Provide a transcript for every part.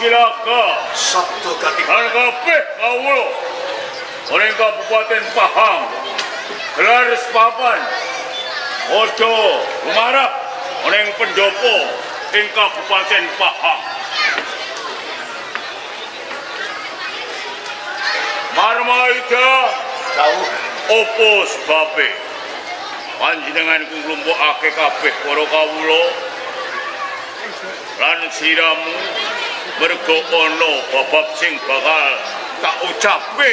Silaka Sabtu kati lan kabeh kawula ning Kabupaten Pahang gelar sepapan ojo lumarap ning pendopo ing Kabupaten Pahang Marmaida jauh opo sebabe panjenengan nglumpukake kabeh para kawula lan siramu mergo ana babab sing bakal tak ucape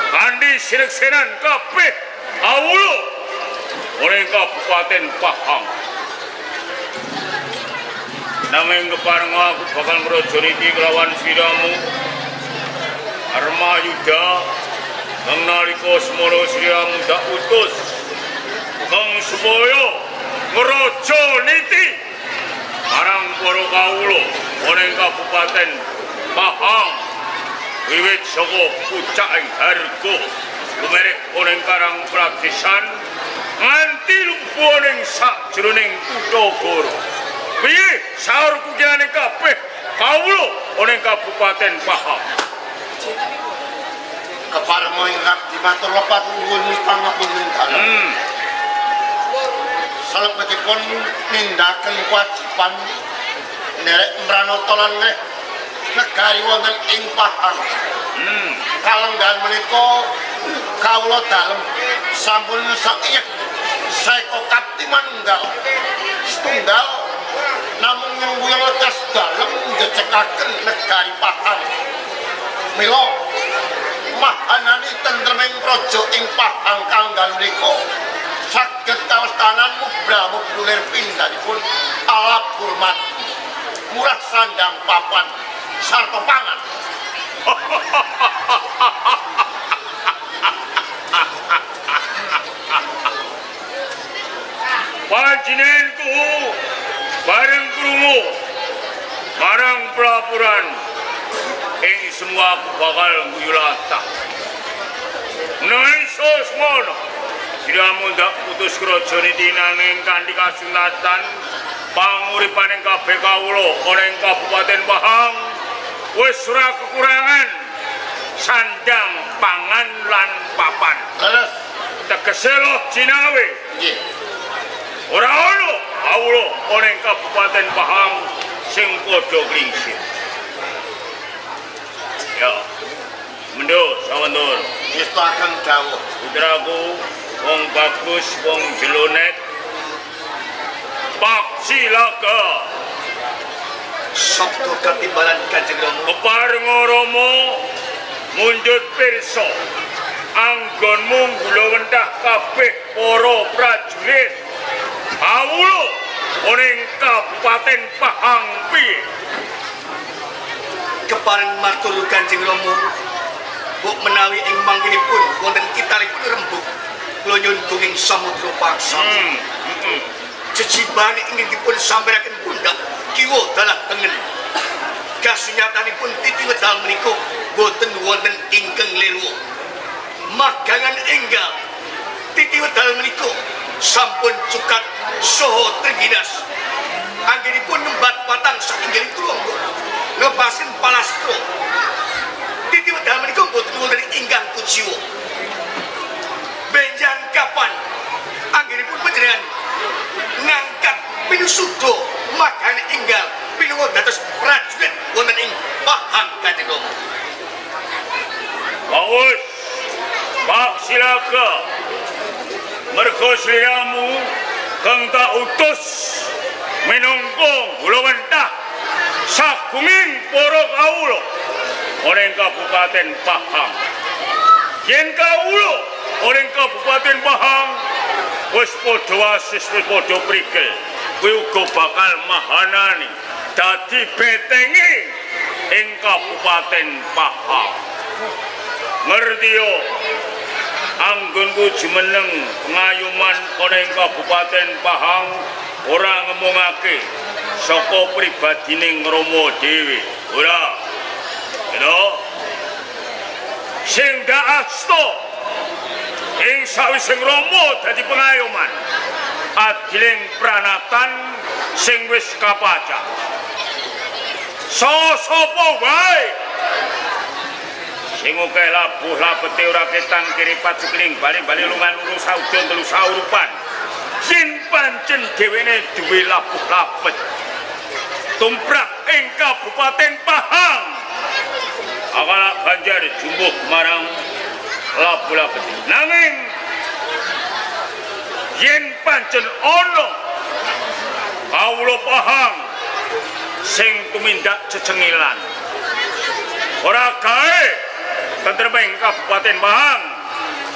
kanthi sineksenan kabeh kawula ning Kabupaten Pahang nanging kepareng aku bakal ngrajani kelawan siramu Armayuda kang nalika semana siramu tak utus kang supaya ngraja niti marang para kawula ning Kabupaten Pahang wiwit saka pucaking harga lumerek ning Karang Pradesan nganti lumpuhing sajroning kutha Goro piye saur kukirane kabeh kawula ning Kabupaten Pahang kepareng ingkang dimatur lepat nuwun pangapunten dalem salebetipun nindaken kewajiban nderek mranata lan negari wonten ing Pahang. Kalenggan menika kawula dalem sampun sakit saeka kapti manunggal. Setunggal namung nyembuyung lekas dalem njejekaken negari Pahang. Mila mahanani tentreming praja ing Pahang kalenggan menika saged kawestanan mubramu kulir pindhanipun alap hormat murah sandang papan sarta pangan panjenenganku bareng krungu marang pelapuran ing semua aku bakal nguyulata naiso semono siramu ndak putus krajane dinanging kanthi kasunatan panguripaning kabeh kawula ning Kabupaten Pahang wis ora kekurangan sandang pangan lan papan. leres Tegese loh jinawe nggih ora ono kawula ning Kabupaten Pahang sing padha klingsir. Ya mendo sawandur ngestaken dawuh putraku wong bagus wong jelonet Pak Silaka sabtu katimbalan Kanjeng Rama kepareng Rama mundhut pirsa anggonmu ngulawentah kabeh para prajurit kawula ning Kabupaten Pahang piye kepareng matur Kanjeng Rama buk menawi ing mangkinipun wonten kitalipun rembug kula nyuwun gunging samudra paksa jejibane ingin dipun sampaikan pundak kiwa dalah tengen kasunyatanipun titi wedal menika boten wonten ingkang liru magangan enggal titi wedal menika sampun cukat saha terginas anggenipun nembat patang sainggil tulung lepasin palastro titi wedal menika boten wonten ingkang kujiwa benjang kapan anggenipun panjenengan ngangkat pinusuda magane enggal pinungo dados prajurit wonten ing Pahang Kanjeng Rama. Bagus Pak Silaka mergo sliramu kang tak utus minangka ngulawentah sagunging para kawula ning Kabupaten Pahang. Yen kawula ning Kabupaten Pahang wis padha wasis wis padha prigel kuwi uga bakal mahanani dadi betengi ing Kabupaten Pahang. Ngerti yo anggonku jumeneng pengayuman ana ing Kabupaten Pahang ora ngomongake saka pribadining Rama dhewe. Ora. Lho. Sing dak asta ing sawising Rama dadi pengayuman adiling pranatan sing wis kapaca. Sapa wae sing akeh labuh lapete ora ketang kiripat sekling bali-bali lungan luru saudon telu saurupan yen pancen dhewene duwe labuh lapet tumrap ing Kabupaten Pahang akala banjar jumbuh marang labuh lapet nanging yen pancen ana kawula Pahang sing tumindak cecengilan ora gawe tentreming Kabupaten Pahang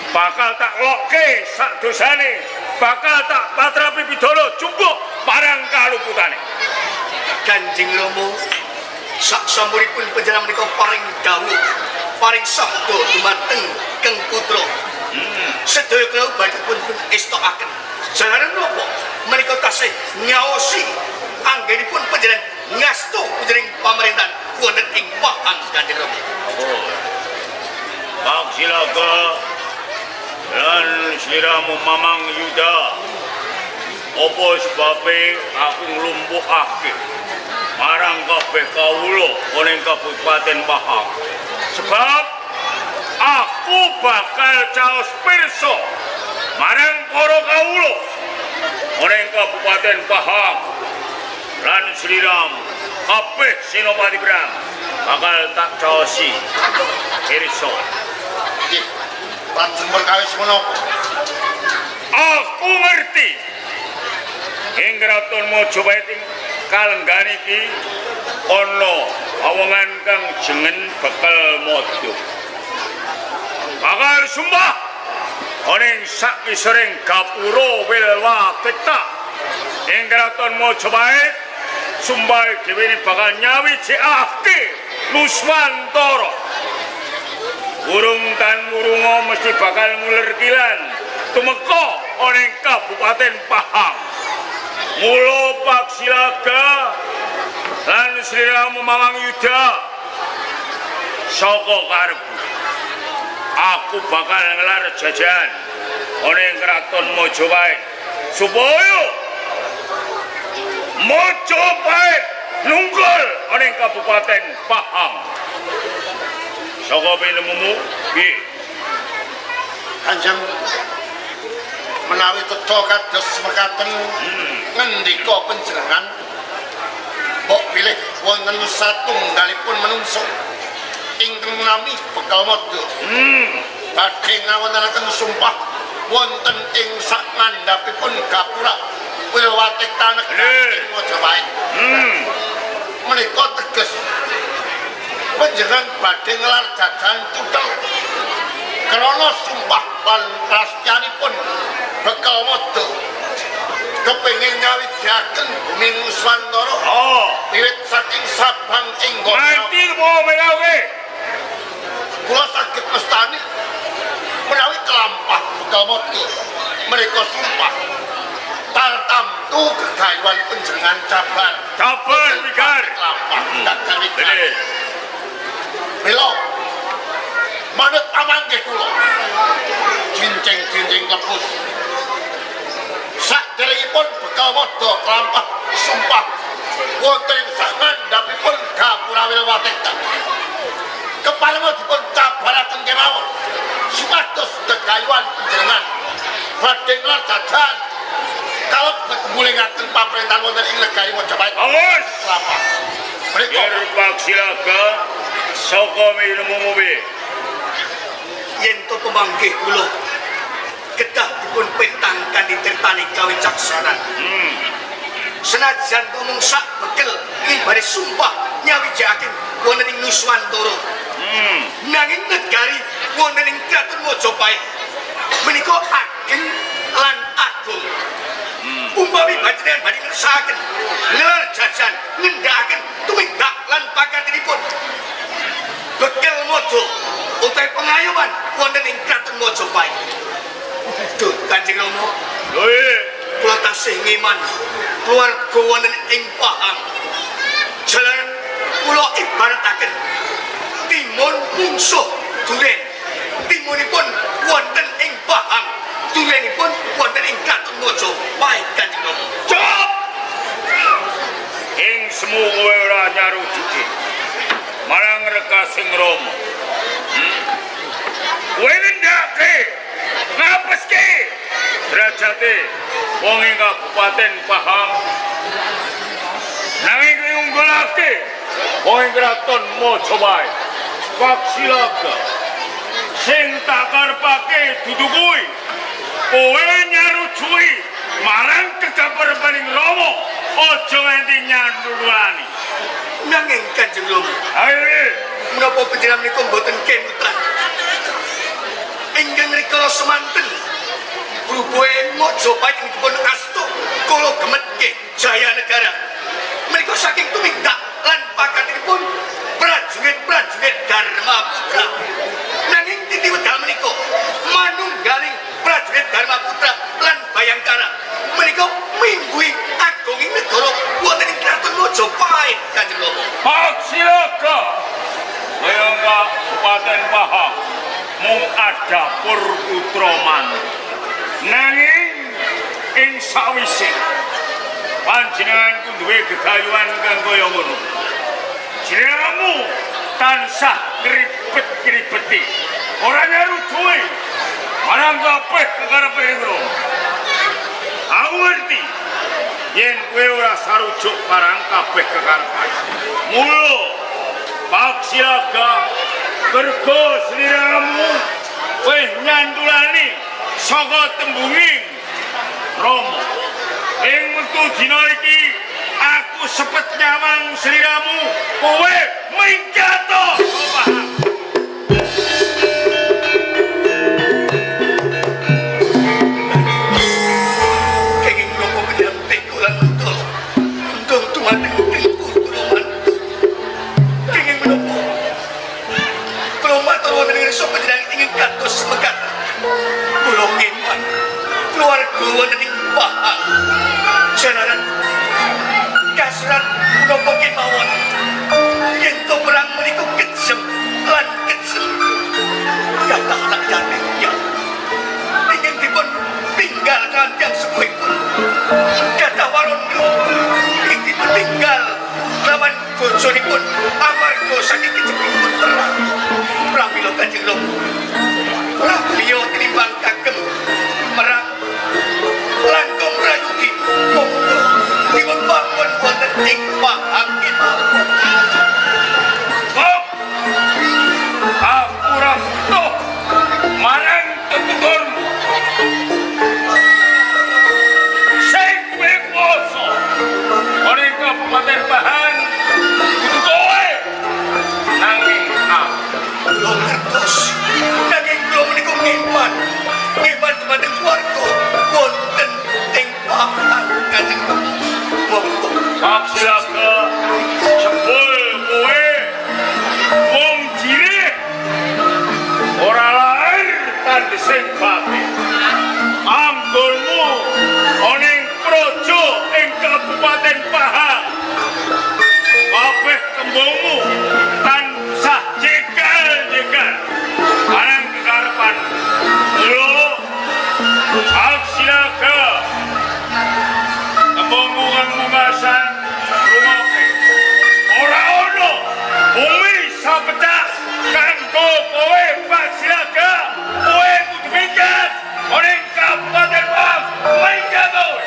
bakal tak lokke sak dosane bakal tak patrapi bidolo cukup parang kaluputane. Kanjeng Rama sak sampuripun panjenengan menika paring dawuh paring sabda dumateng Kang Putra sedaya kula badhe pun estokaken jalaran napa menika tasih ngaosi anggenipun panjenengan ngastu panjenengan pemerintahan wonten ing Pahang Kanjeng Rama. Pak Silaga lan sliramu Mamang Yuda apa sebabe aku nglumpukake marang kabeh kawula ana ing Kabupaten Pahang sebab aku bakal caos pirsa marang para kawula ana ing Kabupaten Pahang lan sliram kabeh Senopati Bram bakal tak caosi pirsa. Lajeng perkawis menapa? Aku ngerti ing Kraton Majapahit kalenggan iki ana awongan kang jengen Bekal Modo. Bakal sumpah ana ing sakwisoring gapura Wilwatikta ing Kraton Majapahit sumpah dhewe bakal nyawijikake Nuswantara. Urung tan murunga mesti bakal nguler kilan tumeka ana ing Kabupaten Pahang. Mula Pak Silaga lan sliramu Mamang Yuda saka karepku aku bakal ngelar jajan ana ing Kraton Majapahit supaya Majapahit nunggul ana ing Kabupaten Pahang. Saka pinemumu piye? Kanjeng menawi teta kados mekaten ngendika panjenengan mbok pilih wonten satunggalipun manungsa ingkang nami Bekal Modo badhe ngawontenaken sumpah wonten ing sak ngandhapipun gapura Wilwatikta negari Majapahit menika teges panjenengan badhe ngelar jajan tutel krana sumpah lan prastyanipun Bekal Modo kepengin nyawijaken bumi Nuswantara wiwit saking Sabang ing Mati mau menawi kula saged mestani menawi kelampah Bekal Modo menika sumpah tartamtu kegayuhan panjenengan cabar wigar kelampah gagal wigar bener Milo manut amanggih kula cincing-cincing lepus saderengipun Bekal Modo kelampah sumpah wonten sak ngandhapipun gapura Wilwatikta keparenga dipun cabaraken kemawon supados gegayuhan panjenengan badhe ngelar jajan kalebet ngulingaken pamrentahan wonten ing negari Majapahit. awas Kelampah menika Pak Silaga saka pinemumu piye? Yen to pemanggih kula kedah dipun petang kanditirtani kawicaksanan. Senajan tumung sak bekel ing bare sumpah nyawijaken wonten ing Nuswantara. Nanging negari wonten ing Kraton Majapahit menika ageng lan agung. Umpami panjenengan badhe ngersakaken ngelar jajan ngendhakaken tumindak lan pakatinipun Bekal Modo utawi pengayoman wonten ing Kraton Mojopahit. Duh Kanjeng Rama, Lho, kula tasih ngiman keluarga wonten ing Pahang. Jalan kula ibarataken timun mungsuh duren. Timunipun wonten ing Pahang, durenipun wonten ing Kraton Mojopahit Kanjeng Rama. Cop! Ing semu kowe ora nyarujuki. Marang Reka Sing Rama. Kowe ngendhake ngapeske derajate wong ing Kabupaten Pahang. Nanging kowe unggulake wong ing Kraton Mojopahit. Paksilaga. Sing tak karepake dudu kuwi. Kowe nyarujuki marang kegabarepaning Rama. Aja nganti nyandulani. Nanging Kanjeng Rama, Ayo, menapa panjenengan menika mboten kenutan? Ingkang rikala semanten Bruboe Mojopahit dipun astu kula gemetke Jaya Negara. Menika saking tumindak lan pakatipun prajurit-prajurit Dharma Putra. Nanging titi wedal menika manunggaling prajurit Dharma Putra lan Bayangkara. Menika mingguhi agunging negara wonten ing Kraton Mojopahit Kanjeng Rama. Paksilaga. Kaya Kabupaten Pahang mung adapur putra mantu. Nanging ing sawise panjenengan duwe gegayuhan kang kaya ngono. Jenengmu tansah kripet-kripeti. Ora nyarujuki marang kabeh kekarepe Rama. Aku ngerti yen kowe ora sarujuk marang kabeh kekarepan. Mula paksilaga kerga sliramu kowe nyandulani saka tembunging Rama. Ing wektu dina iki aku sepet nyawang sliramu kowe minggato Pahang. Kenging nopo bedham tekulan betul. Untung tumateng ilmu kula mantu. Kenging menapa? Kula matur wonten ing sapa panjenengan ingin kados mekaten. Kula ngiman keluarga wonten ing Pahang. Jalaran kasrat menapa kemawon. Yen to perang menika kejem lan kejem. Kata anak yatimnya ingin dipun tinggal kandang sepuhipun. Kata Warondo ingin dipun tinggal lawan bojonipun amarga saking kejepipun perang. Pramila Kanjeng Rama, beliau tinimbang kagem merang langkung rayugi monggo dipun bangun wonten ing Pahang kemawon. Kok aku ora butuh marang tetuturmu. Sing kowe kuwasa ora ing Kabupaten Pahang kudu kowe. Nanging aku Kula ngertos, nanging kula menika ngiman dumateng keluarga wonten ing Pahang Kanjeng Rama. Monggo paksilaga jebul kowe wong cilik ora lahir kanthi sing pati. Anggulmu ana ing praja ing Kabupaten Pahang. Kabeh tembungmu tansah jekal-jekal marang kekarepan. Mula paksilaga tembungmu kang mungkasan rungokke. Ora ono bumi sapecah kanggo kowe paksilaga. Kowe kudu minggat ana ing Kabupaten Pahang. Minggat kowe.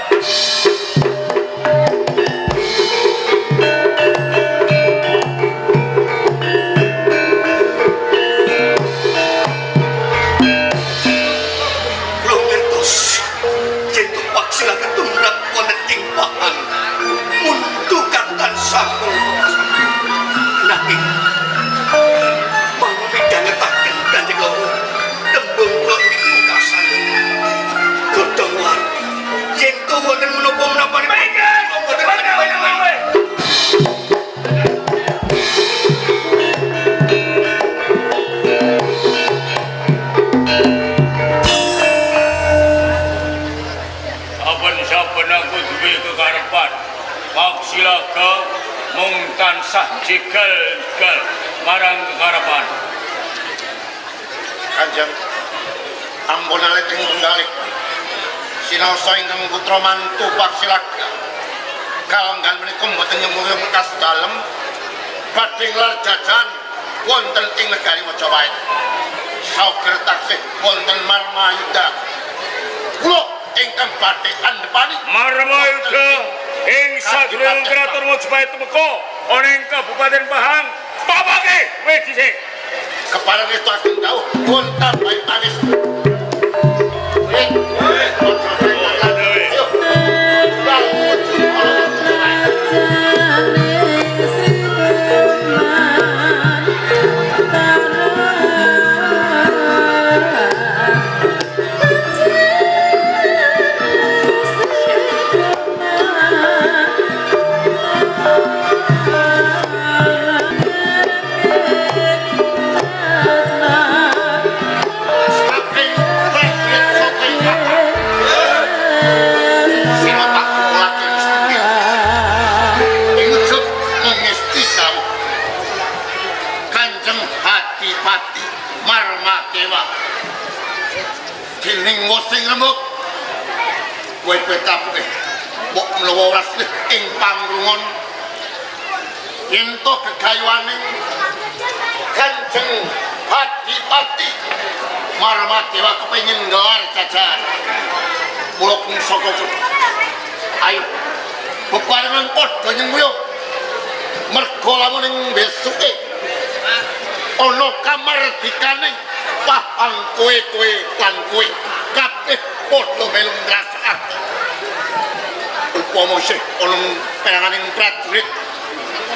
kula ngertos yen to paksilaga tumrap wonten ing Pahang muntu katan sampun nanging mau midhangetaken aku duwe kekarepan maksilaga mung tansah jegal marang kekarepan. Kanjeng ampun alit ing tunggaling sinaosa ingkang putra mantu Paksilaga kalenggan menika mboten nyemurung bekas dalem badhe nglar jajan wonten ing negari Majapahit sauger taksih wonten Marmayuda kula ingkang badhe andhepani Marmayuda ing sadurunge kraton Majapahit temeka ana ing Kabupaten Pahang papake wis dhisik kepareng itu akan jauh wonten baik anis Dining wosing remuk kowe petapke mbok mlawa ras ing pangrungon yen to gegayuaning Kanjeng Adipati Marmadewa kepengin nggelar jajan mula saka ayo bebarengan padha nyenguyung merga lamun ing besuke ana kamardikaning Pahang kowe lan kowe kabeh padha melu ngrasakake upama sih ana peranganing prajurit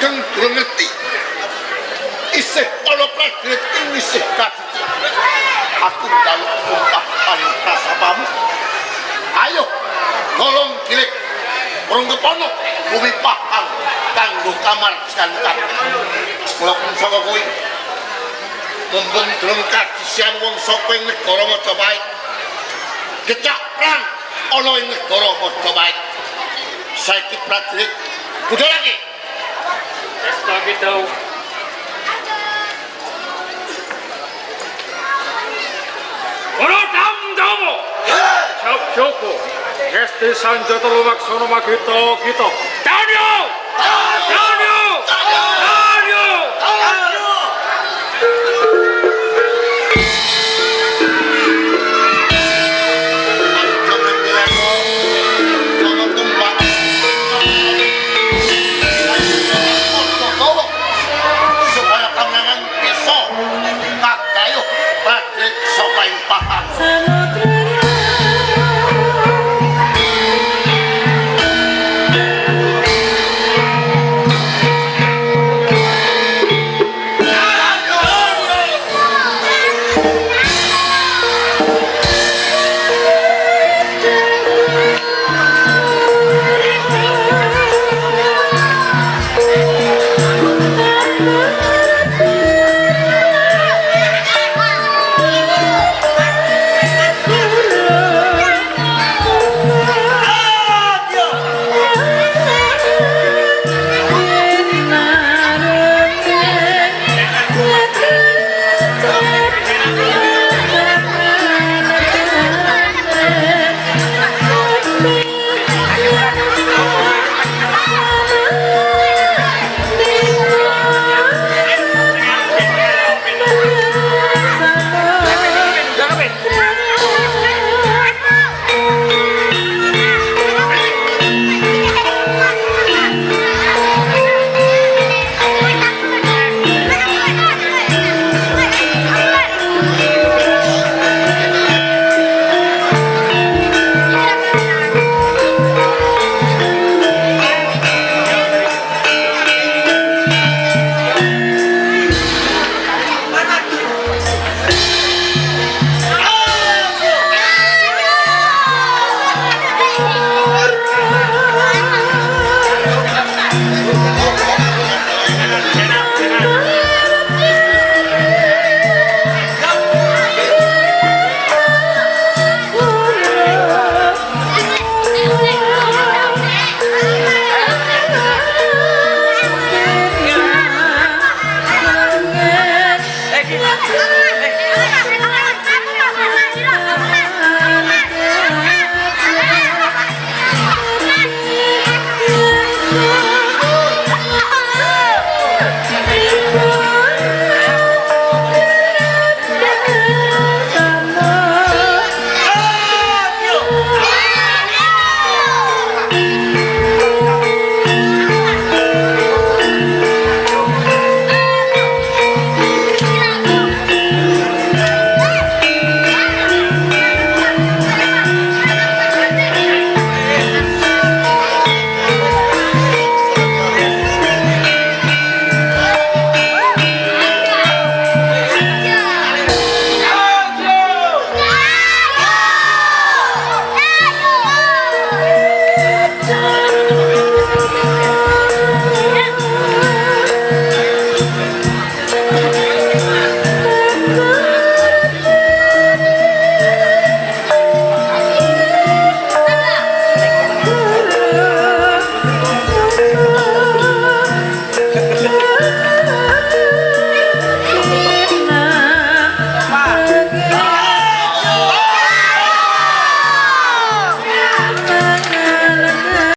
kang durung ngerti isih ana prajurit kang isih kacici aku njaluk sumpah antasapamu ayo tolong gilik rungkepono bumi Pahang kanggo kamardikan kula saka kowe mumpung durung kadisian wong saka ing negara Majapahit kecak perang ana ing negara Majapahit saiki prajurit budal lagi Esta kita Ora dam-damo Joko Esti Sanjata lumaksana magita kita Danyo